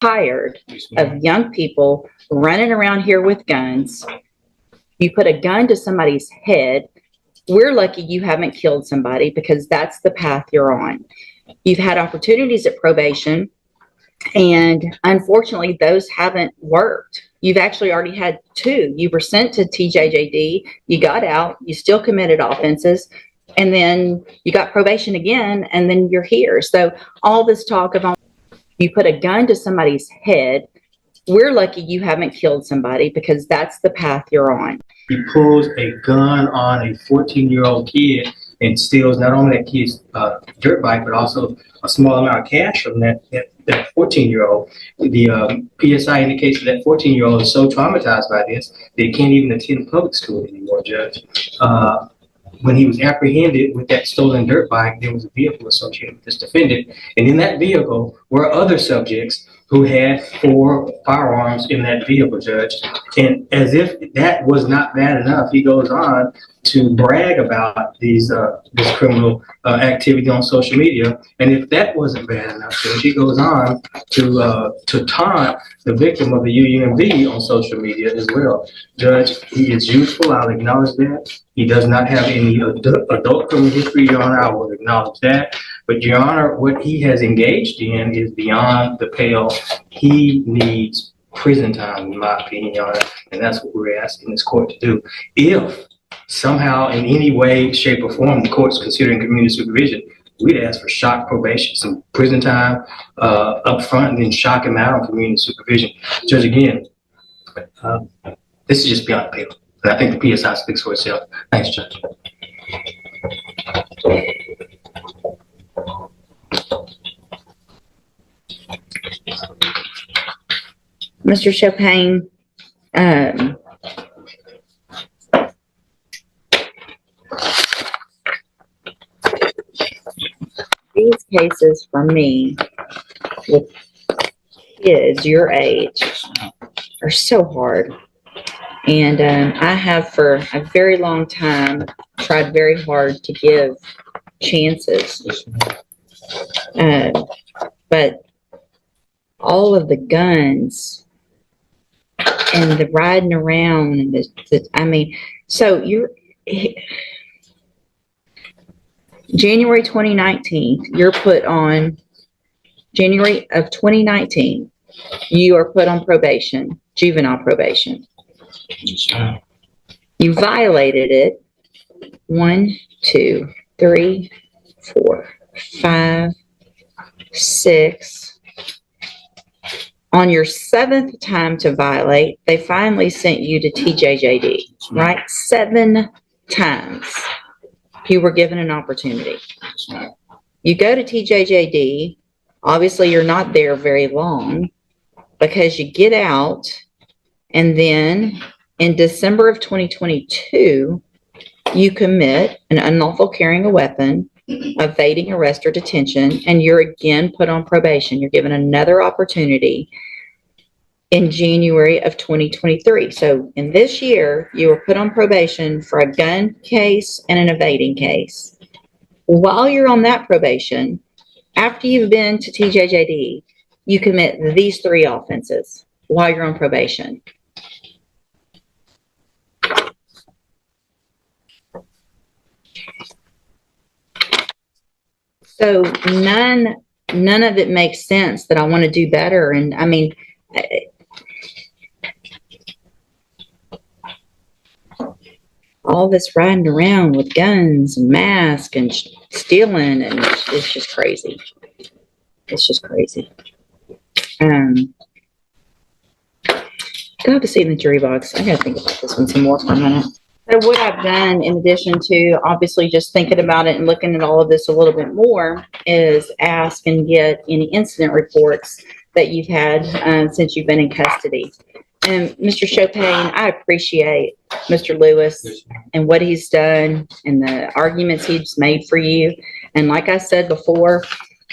tired of young people running around here with guns. You put a gun to somebody's head. We're lucky you haven't killed somebody because that's the path you're on. You've had opportunities at probation, and unfortunately, those haven't worked. You've actually already had 2. You were sent to TJJD, you got out, you still committed offenses, and then you got probation again, and then you're here. So all this talk of you put a gun to somebody's head, we're lucky you haven't killed somebody because that's the path you're on. He pulls a gun on a 14-year-old kid and steals not only that kid's dirt bike, but also a small amount of cash from that 14-year-old. The PSI indicates that 14-year-old is so traumatized by this that he can't even attend public school anymore, Judge. When he was apprehended with that stolen dirt bike, there was a vehicle associated with this defendant. And in that vehicle were other subjects who had 4 firearms in that vehicle, Judge. And as if that was not bad enough, he goes on to brag about this criminal activity on social media. And if that wasn't bad enough, Judge, he goes on to taunt the victim of the UUMV on social media as well. Judge, he is youthful, I'll acknowledge that. He does not have any adult criminal history, Your Honor, I will acknowledge that. But Your Honor, what he has engaged in is beyond the pale. He needs prison time, in my opinion, Your Honor, and that's what we're asking this court to do. If somehow, in any way, shape, or form, the court's considering community supervision, we'd ask for shock probation, some prison time up front, and then shock him out on community supervision. Judge, again, this is just beyond the pale. And I think the PSI speaks for itself. Thanks, Judge. Mr. Chopin, these cases for me with kids your age are so hard. And I have for a very long time tried very hard to give chances. But all of the guns and the riding around and I mean, so you're January 2019, you're put on January of 2019, you are put on probation, juvenile probation. You violated it 1, 2, 3, 4, 5, 6. On your 7th time to violate, they finally sent you to TJJD, right? 7 times you were given an opportunity. You go to TJJD. Obviously, you're not there very long because you get out, and then in December of 2022, you commit an unlawful carrying a weapon, evading arrest or detention, and you're again put on probation. You're given another opportunity in January of 2023. So in this year, you were put on probation for a gun case and an evading case. While you're on that probation, after you've been to TJJD, you commit these 3 offenses while you're on probation. So none of it makes sense that I want to do better. And I mean, all this riding around with guns and masks and stealing, and it's just crazy. It's just crazy. Go have a seat in the jury box. I gotta think about this one some more for a minute. So what I've done, in addition to obviously just thinking about it and looking at all of this a little bit more, is ask and get any incident reports that you've had since you've been in custody. And Mr. Chopin, I appreciate Mr. Lewis and what he's done and the arguments he's made for you. And like I said before,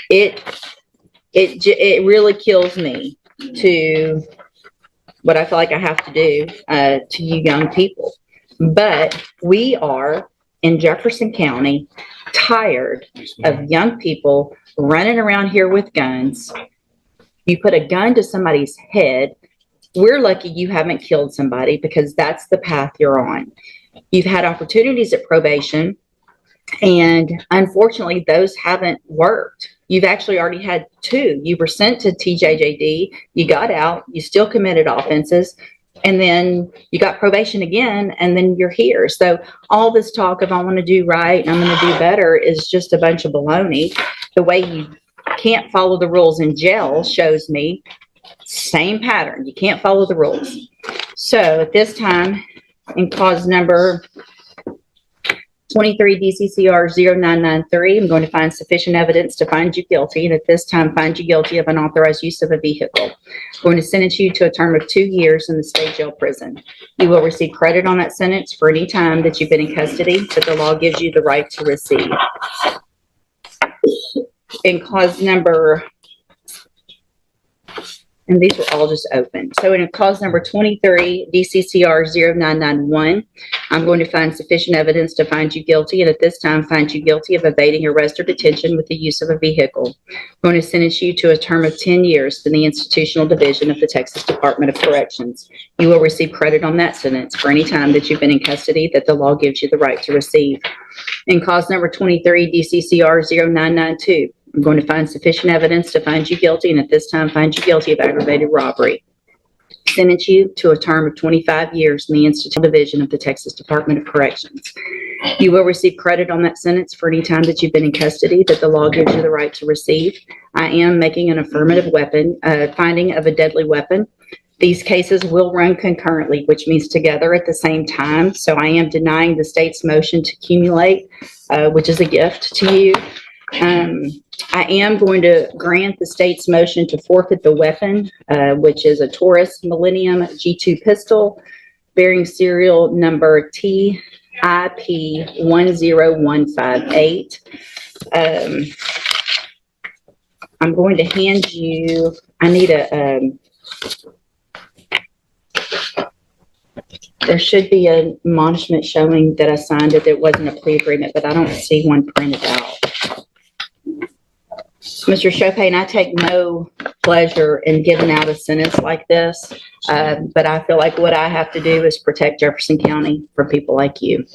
it really kills me to what I feel like I have to do to you young people. But we are in Jefferson County tired of young people running around here with guns. You put a gun to somebody's head. We're lucky you haven't killed somebody because that's the path you're on. You've had opportunities at probation, and unfortunately, those haven't worked. You've actually already had 2. You were sent to TJJD, you got out, you still committed offenses, and then you got probation again, and then you're here. So all this talk of I want to do right and I'm going to do better is just a bunch of baloney. The way you can't follow the rules in jail shows me same pattern. You can't follow the rules. So at this time, in cause number 23 DCCR 0993, I'm going to find sufficient evidence to find you guilty, and at this time find you guilty of unauthorized use of a vehicle. I'm going to sentence you to a term of 2 years in the state jail prison. You will receive credit on that sentence for any time that you've been in custody that the law gives you the right to receive. In cause number, and these were all just open. So in cause number 23, DCCR 0991, I'm going to find sufficient evidence to find you guilty, and at this time find you guilty of evading arrest or detention with the use of a vehicle. I'm going to sentence you to a term of 10 years in the institutional division of the Texas Department of Corrections. You will receive credit on that sentence for any time that you've been in custody that the law gives you the right to receive. In cause number 23, DCCR 0992, I'm going to find sufficient evidence to find you guilty, and at this time find you guilty of aggravated robbery. Sentence you to a term of 25 years in the institutional division of the Texas Department of Corrections. You will receive credit on that sentence for any time that you've been in custody that the law gives you the right to receive. I am making an affirmative weapon, finding of a deadly weapon. These cases will run concurrently, which means together at the same time. So I am denying the state's motion to accumulate, which is a gift to you. I am going to grant the state's motion to forfeit the weapon, which is a Taurus Millennium G2 pistol bearing serial number TIP 10158. I'm going to hand you, I need a, there should be an admonishment showing that I signed it. There wasn't a plea agreement, but I don't see one printed out. Mr. Chopin, I take no pleasure in giving out a sentence like this, but I feel like what I have to do is protect Jefferson County from people like you,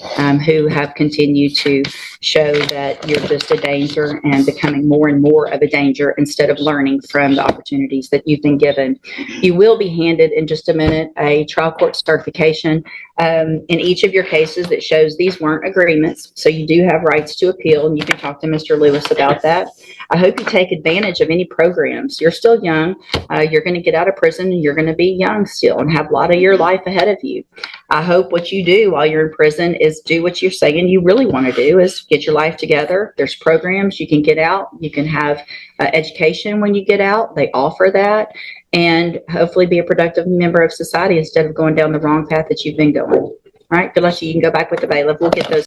who have continued to show that you're just a danger and becoming more and more of a danger instead of learning from the opportunities that you've been given. You will be handed in just a minute a trial court certification in each of your cases that shows these weren't agreements, so you do have rights to appeal, and you can talk to Mr. Lewis about that. I hope you take advantage of any programs. You're still young. You're going to get out of prison, and you're going to be young still and have a lot of your life ahead of you. I hope what you do while you're in prison is do what you're saying you really want to do, is get your life together. There's programs you can get out. You can have education when you get out. They offer that. And hopefully be a productive member of society instead of going down the wrong path that you've been going. All right, good luck to you. You can go back with the bailiff. We'll get those